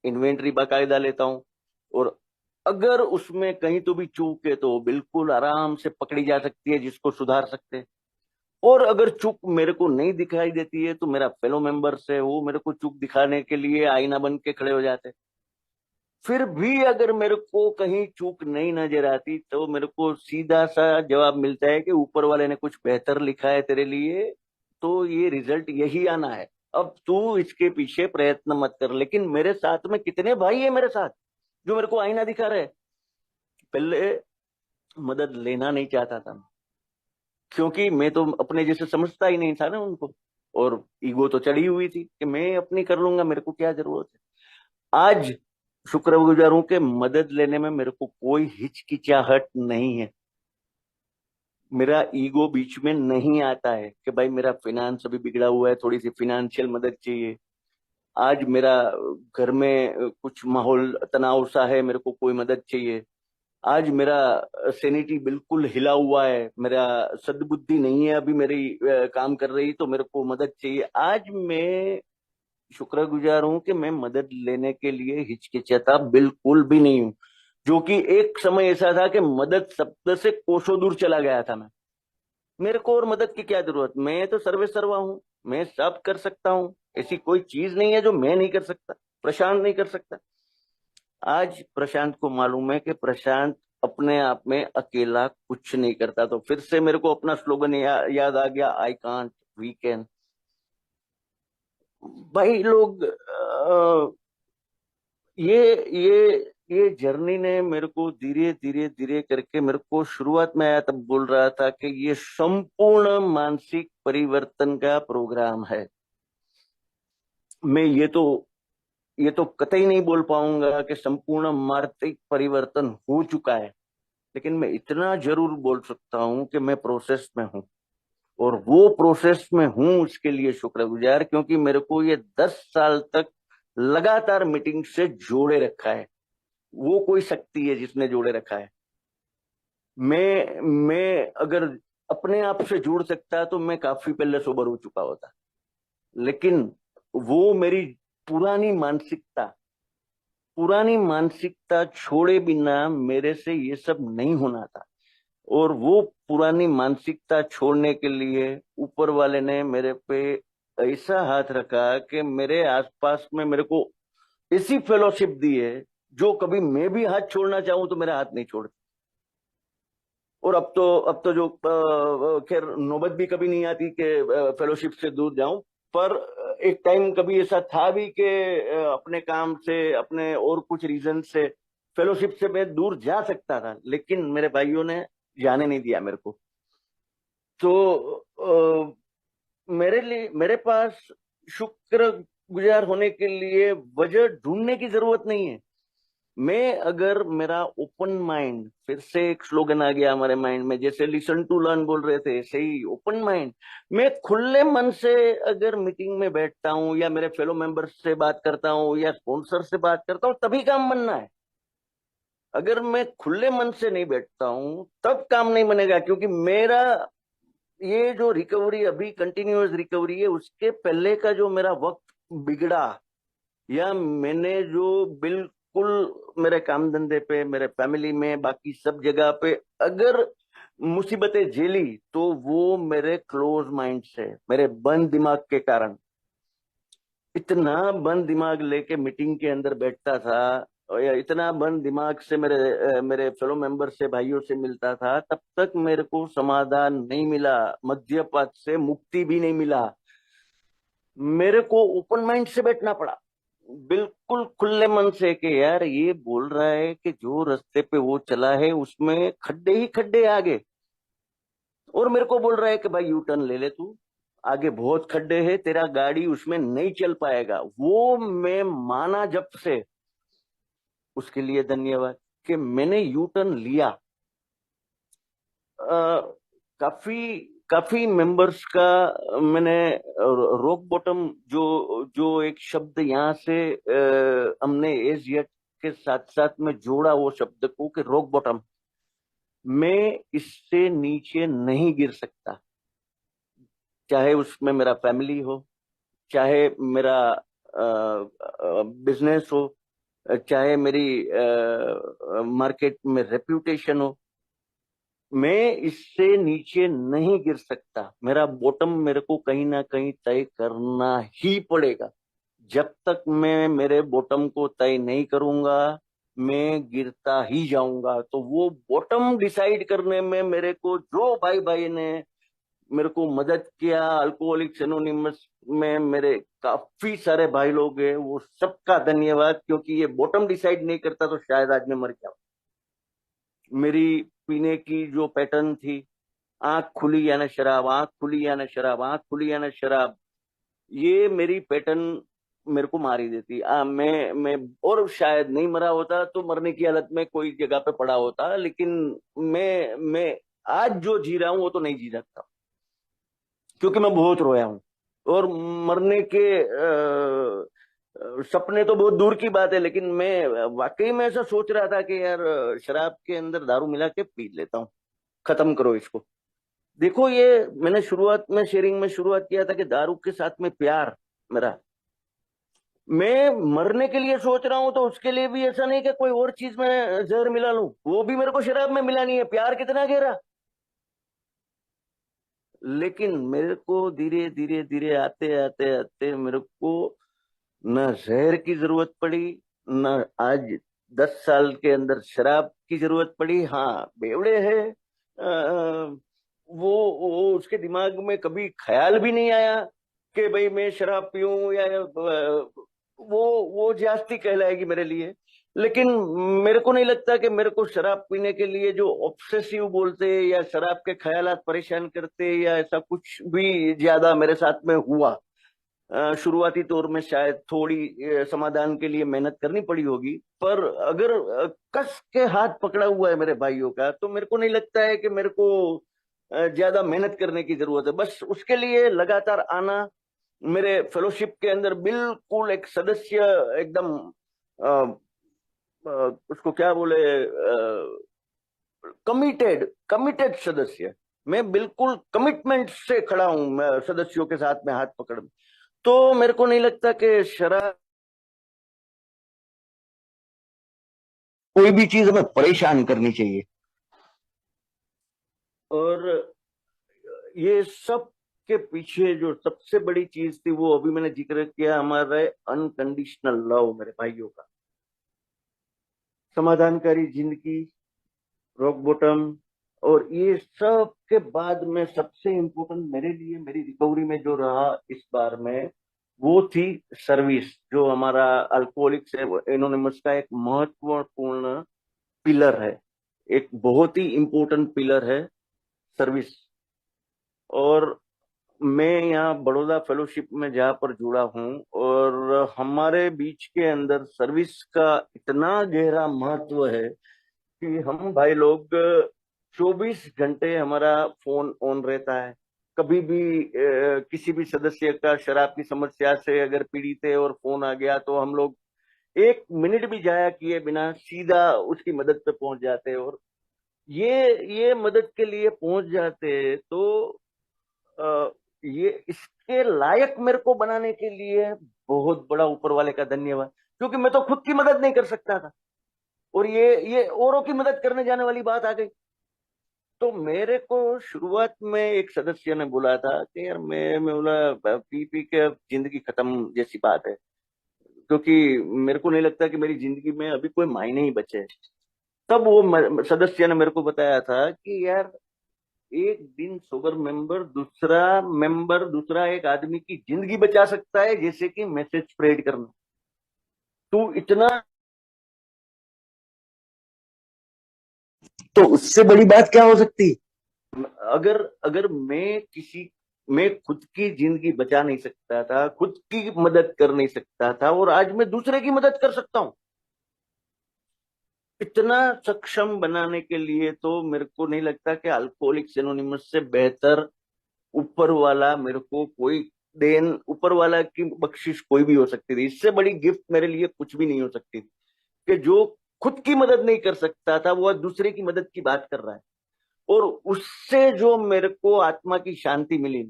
इन्वेंट्री बाकायदा लेता हूँ। और अगर उसमें कहीं तो भी चूक है तो बिल्कुल आराम से पकड़ी जा सकती है, जिसको सुधार सकते हैं। और अगर चूक मेरे को नहीं दिखाई देती है तो मेरा फेलो मेंबर्स है, वो मेरे को चूक दिखाने के लिए आईना बन के खड़े हो जाते हैं। फिर भी अगर मेरे को कहीं चूक नहीं नजर आती तो मेरे को सीधा सा जवाब मिलता है कि ऊपर वाले ने कुछ बेहतर लिखा है तेरे लिए, तो ये रिजल्ट यही आना है। अब तू इसके पीछे प्रयत्न मत कर। लेकिन मेरे साथ में कितने भाई है मेरे साथ जो मेरे को आईना दिखा रहे। पहले मदद लेना नहीं चाहता था, क्योंकि मैं तो अपने जैसे समझता ही नहीं था ना उनको, और ईगो तो चढ़ी हुई थी कि मैं अपनी कर लूंगा, मेरे को क्या जरूरत है। आज शुक्रगुजार हूं कि मदद लेने में मेरे को कोई हिचकिचाहट नहीं है। मेरा ईगो बीच में नहीं आता है कि भाई मेरा फाइनेंस अभी बिगड़ा हुआ है, थोड़ी सी फाइनेंशियल मदद चाहिए। आज मेरा घर में कुछ माहौल तनाव सा है, मेरे को कोई मदद चाहिए। आज मेरा सैनिटी बिल्कुल हिला हुआ है, मेरा सद्बुद्धि नहीं है अभी मेरी काम कर रही, तो मेरे को मदद चाहिए। आज मैं शुक्रगुजार हूं कि मैं मदद लेने के लिए हिचकिचाता बिल्कुल भी नहीं हूं। जो कि एक समय ऐसा था कि मदद शब्द से कोसों दूर चला गया था मैं। मेरे को और मदद की क्या जरूरत, मैं तो सर्वे सर्वा हूँ, मैं सब कर सकता हूँ। ऐसी कोई चीज नहीं है जो मैं नहीं कर सकता, प्रशांत नहीं कर सकता। आज प्रशांत को मालूम है कि प्रशांत अपने आप में अकेला कुछ नहीं करता। तो फिर से मेरे को अपना स्लोगन याद आ गया, आई कांट वी कैन। भाई लोग ये ये ये जर्नी ने मेरे को धीरे धीरे धीरे करके, मेरे को शुरुआत में आया तब बोल रहा था कि ये संपूर्ण मानसिक परिवर्तन का प्रोग्राम है। मैं ये तो कतई नहीं बोल पाऊंगा कि संपूर्ण मानसिक परिवर्तन हो चुका है, लेकिन मैं इतना जरूर बोल सकता हूं कि मैं प्रोसेस में हूं। और वो प्रोसेस में हूं उसके लिए शुक्रगुजार, क्योंकि मेरे को ये 10 साल तक लगातार मीटिंग से जोड़े रखा है। वो कोई शक्ति है जिसने जोड़े रखा है। मैं अगर अपने आप से जुड़ सकता तो मैं काफी पहले सोबर हो चुका होता। लेकिन वो मेरी पुरानी मानसिकता पुरानी मानसिकता छोड़े बिना मेरे से ये सब नहीं होना था। और वो पुरानी मानसिकता छोड़ने के लिए ऊपर वाले ने मेरे पे ऐसा हाथ रखा कि मेरे आसपास में मेरे को ऐसी फेलोशिप दी है जो कभी मैं भी हाथ छोड़ना चाहूं तो मेरा हाथ नहीं छोड़ती। और अब तो जो खैर नौबत भी कभी नहीं आती कि फेलोशिप से दूर जाऊं। पर एक टाइम कभी ऐसा था भी कि अपने काम से, अपने और कुछ रीजन से फेलोशिप से मैं दूर जा सकता था, लेकिन मेरे भाइयों ने जाने नहीं दिया मेरे को। तो मेरे लिए, मेरे पास शुक्र गुजार होने के लिए वजह ढूंढने की जरूरत नहीं है। मैं अगर मेरा ओपन माइंड, फिर से एक स्लोगन आ गया हमारे माइंड में, जैसे लिसन टू लर्न बोल रहे थे, सही ओपन माइंड। मैं खुले मन से अगर मीटिंग में बैठता हूँ या मेरे फेलो मेंबर्स से बात करता हूँ या स्पॉन्सर से बात करता हूँ, तभी काम बनना है। अगर मैं खुले मन से नहीं बैठता हूँ तब काम नहीं बनेगा, क्योंकि मेरा ये जो रिकवरी अभी कंटिन्यूअस रिकवरी है, उसके पहले का जो मेरा वक्त बिगड़ा, या मैंने जो बिल्कुल मेरे काम धंधे पे, मेरे फैमिली में, बाकी सब जगह पे अगर मुसीबतें झेली, तो वो मेरे क्लोज माइंड से, मेरे बंद दिमाग के कारण। इतना बंद दिमाग लेके मीटिंग के अंदर बैठता था, और या इतना बंद दिमाग से मेरे फेलो मेंबर से, भाइयों से मिलता था, तब तक मेरे को समाधान नहीं मिला, मध्यपात से मुक्ति भी नहीं मिला। मेरे को ओपन माइंड से बैठना पड़ा, बिल्कुल खुले मन से, कि यार ये बोल रहा है कि जो रास्ते पे वो चला है उसमें खड्डे ही खड्डे आगे, और मेरे को बोल रहा है कि भाई यू टर्न ले ले तू, आगे बहुत खड्डे हैं, तेरा गाड़ी उसमें नहीं चल पाएगा। वो मैं माना जब से, उसके लिए धन्यवाद कि मैंने यू टर्न लिया। काफी काफी मेंबर्स का मैंने रॉक बॉटम, जो जो एक शब्द यहाँ से हमने एज यट के साथ साथ में जोड़ा, वो शब्द को कि रॉक बॉटम, मैं इससे नीचे नहीं गिर सकता। चाहे उसमें मेरा फैमिली हो, चाहे मेरा बिजनेस हो, चाहे मेरी मार्केट में रेप्यूटेशन हो, मैं इससे नीचे नहीं गिर सकता। मेरा बॉटम मेरे को कहीं ना कहीं तय करना ही पड़ेगा। जब तक मैं मेरे बॉटम को तय नहीं करूंगा, मैं गिरता ही जाऊंगा। तो वो बॉटम डिसाइड करने में मेरे को जो भाई भाई ने मेरे को मदद किया, अल्कोहलिक्स एनोनिमस में मेरे काफी सारे भाई लोग हैं, वो सबका धन्यवाद। क्योंकि ये बॉटम डिसाइड नहीं करता तो शायद आज मैं मर जाऊं। मेरी पीने की जो पैटर्न थी, आंख खुली या न शराब, आंख खुली या न शराब, आंख खुली या न शराब, ये मेरी पैटर्न मेरे को मार ही देती। मैं और शायद नहीं मरा होता तो मरने की हालत में कोई जगह पे पड़ा होता, लेकिन मैं आज जो जी रहा हूं वो तो नहीं जी सकता, क्योंकि मैं बहुत रोया हूं। और मरने के सपने तो बहुत दूर की बात है, लेकिन मैं वाकई में ऐसा सोच रहा था कि यार शराब के अंदर दारू मिला के पी लेता हूँ, खत्म करो इसको। देखो, ये मैंने शुरुआत में शेयरिंग में शुरुआत किया था कि दारू के साथ में प्यार मेरा, मैं मरने के लिए सोच रहा हूं तो उसके लिए भी ऐसा नहीं कि कोई और चीज में जहर मिला लूं, वो भी मेरे को शराब में मिलानी है। प्यार कितना गहरा। लेकिन मेरे को धीरे धीरे धीरे आते आते आते मेरे को न जहर की जरूरत पड़ी, न आज 10 साल के अंदर शराब की जरूरत पड़ी। हाँ, बेवड़े है, वो उसके दिमाग में कभी ख्याल भी नहीं आया कि भाई मैं शराब पीऊं, या वो जास्ती कहलाएगी मेरे लिए। लेकिन मेरे को नहीं लगता कि मेरे को शराब पीने के लिए जो ऑब्सेसिव बोलते या शराब के ख्यालात परेशान करते, या ऐसा कुछ भी ज्यादा मेरे साथ में हुआ। शुरुआती तौर में शायद थोड़ी समाधान के लिए मेहनत करनी पड़ी होगी, पर अगर कस के हाथ पकड़ा हुआ है मेरे भाइयों का, तो मेरे को नहीं लगता है कि मेरे को ज्यादा मेहनत करने की जरूरत है। बस उसके लिए लगातार आना, मेरे फेलोशिप के अंदर बिल्कुल एक सदस्य, एकदम उसको क्या बोले, कमिटेड कमिटेड सदस्य। मैं बिल्कुल कमिटमेंट से खड़ा हूं, मैं सदस्यों के साथ में हाथ पकड़। तो मेरे को नहीं लगता कि शराब कोई भी चीज हमें परेशान करनी चाहिए। और ये सब के पीछे जो सबसे बड़ी चीज थी, वो अभी मैंने जिक्र किया, हमारे अनकंडीशनल लव मेरे भाइयों का। समाधानकारी जिंदगी, रॉक बॉटम। और ये सब के बाद में सबसे इम्पोर्टेंट मेरे लिए मेरी रिकवरी में जो रहा इस बार में, वो थी सर्विस, जो हमारा अल्कोहलिक्स एनोनिमस का एक महत्वपूर्ण पिलर है, एक बहुत ही इम्पोर्टेंट पिलर है, सर्विस। और मैं यहाँ बड़ौदा फेलोशिप में जहाँ पर जुड़ा हूँ, और हमारे बीच के अंदर सर्विस का इतना गहरा महत्व है कि हम भाई लोग 24 घंटे हमारा फोन ऑन रहता है। कभी भी किसी भी सदस्य का शराब की समस्या से अगर पीड़ित है और फोन आ गया, तो हम लोग 1 मिनट भी जाया किए बिना सीधा उसकी मदद पे पहुंच जाते हैं। और ये मदद के लिए पहुंच जाते हैं, तो अ, ये इसके लायक मेरे को बनाने के लिए बहुत बड़ा ऊपर वाले का धन्यवाद, क्योंकि मैं तो खुद की मदद नहीं कर सकता था, और ये औरों की मदद करने जाने वाली बात आ गई। तो मेरे को शुरुआत में एक सदस्य ने बोला था कि यार मैं बोला, पी पी के अब जिंदगी खत्म जैसी बात है, क्योंकि मेरे को नहीं लगता कि मेरी जिंदगी में अभी कोई मायने ही बचे हैं। तब वो सदस्य ने मेरे को बताया था कि यार, एक दिन सोबर मेंबर दूसरा एक आदमी की जिंदगी बचा सकता है, जैसे कि मैसेज स्प्रेड करना। तो इतना, तो उससे बड़ी बात क्या हो सकती। अगर अगर मैं खुद की जिंदगी बचा नहीं सकता था, खुद की मदद कर नहीं सकता था, और आज मैं दूसरे की मदद कर सकता हूँ, इतना सक्षम बनाने के लिए तो मेरे को नहीं लगता कि अल्कोहलिक्स एनोनिमस से बेहतर ऊपर वाला मेरे को कोई देन, ऊपर वाला की बख्शिश कोई भी हो सकती थी। इससे बड़ी गिफ्ट मेरे लिए कुछ भी नहीं हो सकती थी, कि जो खुद की मदद नहीं कर सकता था, वो दूसरे की मदद की बात कर रहा है। और उससे जो मेरे को आत्मा की शांति मिली,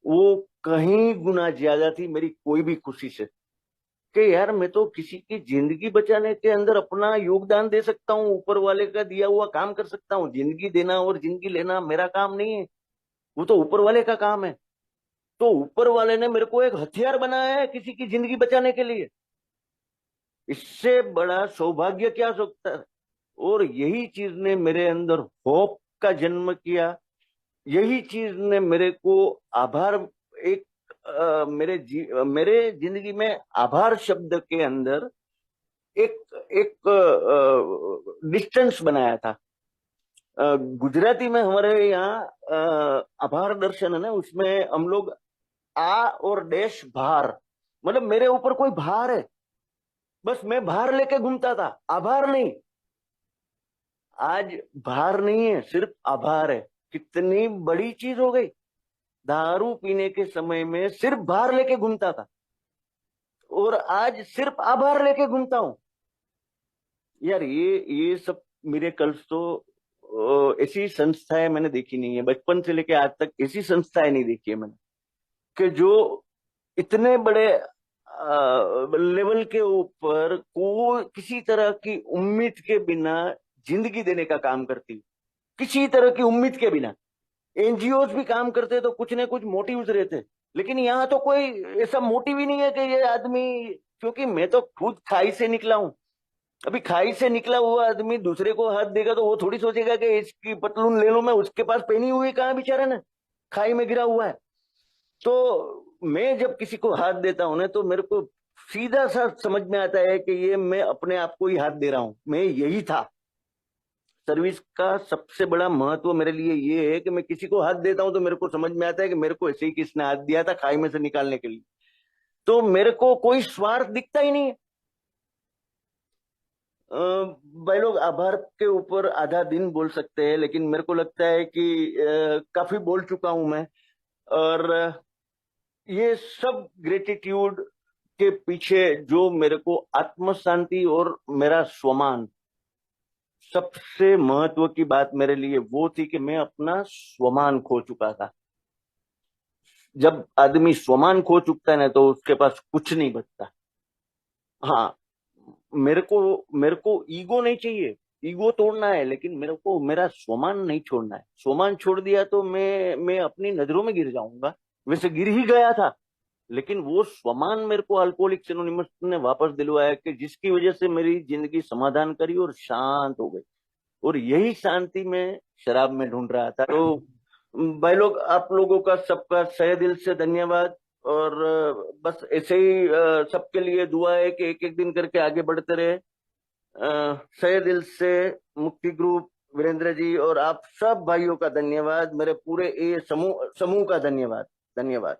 वो कहीं गुना ज्यादा थी मेरी कोई भी खुशी से। कि यार, मैं तो किसी की जिंदगी बचाने के अंदर अपना योगदान दे सकता हूँ, ऊपर वाले का दिया हुआ काम कर सकता हूँ। जिंदगी देना और जिंदगी लेना मेरा काम नहीं है, वो तो ऊपर वाले का काम है। तो ऊपर वाले ने मेरे को एक हथियार बनाया है किसी की जिंदगी बचाने के लिए। इससे बड़ा सौभाग्य क्या हो सकता है। और यही चीज ने मेरे अंदर होप का जन्म किया। यही चीज ने मेरे को आभार, एक मेरे जिंदगी में आभार शब्द के अंदर एक एक डिस्टेंस बनाया था। गुजराती में हमारे यहाँ आभार दर्शन है ना, उसमें हम लोग आ और डैश भार, मतलब मेरे ऊपर कोई भार है, बस मैं भार लेके घूमता था, आभार नहीं। आज भार नहीं है, सिर्फ आभार है। कितनी बड़ी चीज हो गई। दारू पीने के समय में सिर्फ भार लेके घूमता था, और आज सिर्फ आभार लेके घूमता हूं। यार ये सब मेरे कल तो ऐसी संस्थाएं मैंने देखी नहीं है, बचपन से लेके आज तक ऐसी संस्थाएं नहीं देखी है मैंने, कि जो इतने बड़े लेवल के ऊपर कोई किसी तरह की उम्मीद के बिना जिंदगी देने का काम करती, किसी तरह की उम्मीद के बिना। एनजीओ भी काम करते तो कुछ ना कुछ मोटिव्स रहते, लेकिन यहाँ तो कोई ऐसा मोटिव ही नहीं है कि ये आदमी, क्योंकि मैं तो खुद खाई से निकला हूं। अभी खाई से निकला हुआ आदमी दूसरे को हाथ देगा तो वो थोड़ी सोचेगा कि इसकी पतलून ले लो, मैं उसके पास पहनी हुई कहाँ बेचारा ना, खाई में गिरा हुआ है। तो मैं जब किसी को हाथ देता हूं ना, तो मेरे को सीधा सा समझ में आता है कि ये मैं अपने आप को ही हाथ दे रहा हूं। मैं यही था। सर्विस का सबसे बड़ा महत्व मेरे लिए ये है कि मैं किसी को हाथ देता हूं तो मेरे को समझ में आता है कि मेरे को ऐसे ही किसने हाथ दिया था, खाई में से निकालने के लिए। तो मेरे को कोई स्वार्थ दिखता ही नहीं है। अ, भाई लोग आभार के ऊपर आधा दिन बोल सकते हैं, लेकिन मेरे को लगता है कि काफी बोल चुका हूं मैं। और ये सब ग्रेटिट्यूड के पीछे जो मेरे को आत्म शांति और मेरा स्वमान, सबसे महत्व की बात मेरे लिए वो थी कि मैं अपना स्वमान खो चुका था। जब आदमी स्वमान खो चुकता है ना, तो उसके पास कुछ नहीं बचता। हाँ, मेरे को ईगो नहीं चाहिए। ईगो तोड़ना है, लेकिन मेरे को मेरा स्वमान नहीं छोड़ना है। स्वमान छोड़ दिया तो मैं अपनी नजरों में गिर जाऊंगा। वैसे गिर ही गया था, लेकिन वो स्वमान मेरे को अल्कोहलिक्स एनोनिमस ने वापस दिलवाया, कि जिसकी वजह से मेरी जिंदगी समाधान करी और शांत हो गई। और यही शांति मैं शराब में ढूंढ रहा था। तो भाई लोग, आप लोगों का सबका सहे दिल से धन्यवाद। और बस ऐसे ही सबके लिए दुआ है कि एक एक दिन करके आगे बढ़ते रहे। सहे दिल से मुक्ति ग्रुप, वीरेंद्र जी और आप सब भाइयों का धन्यवाद। मेरे पूरे ये समूह समूह का धन्यवाद। धन्यवाद।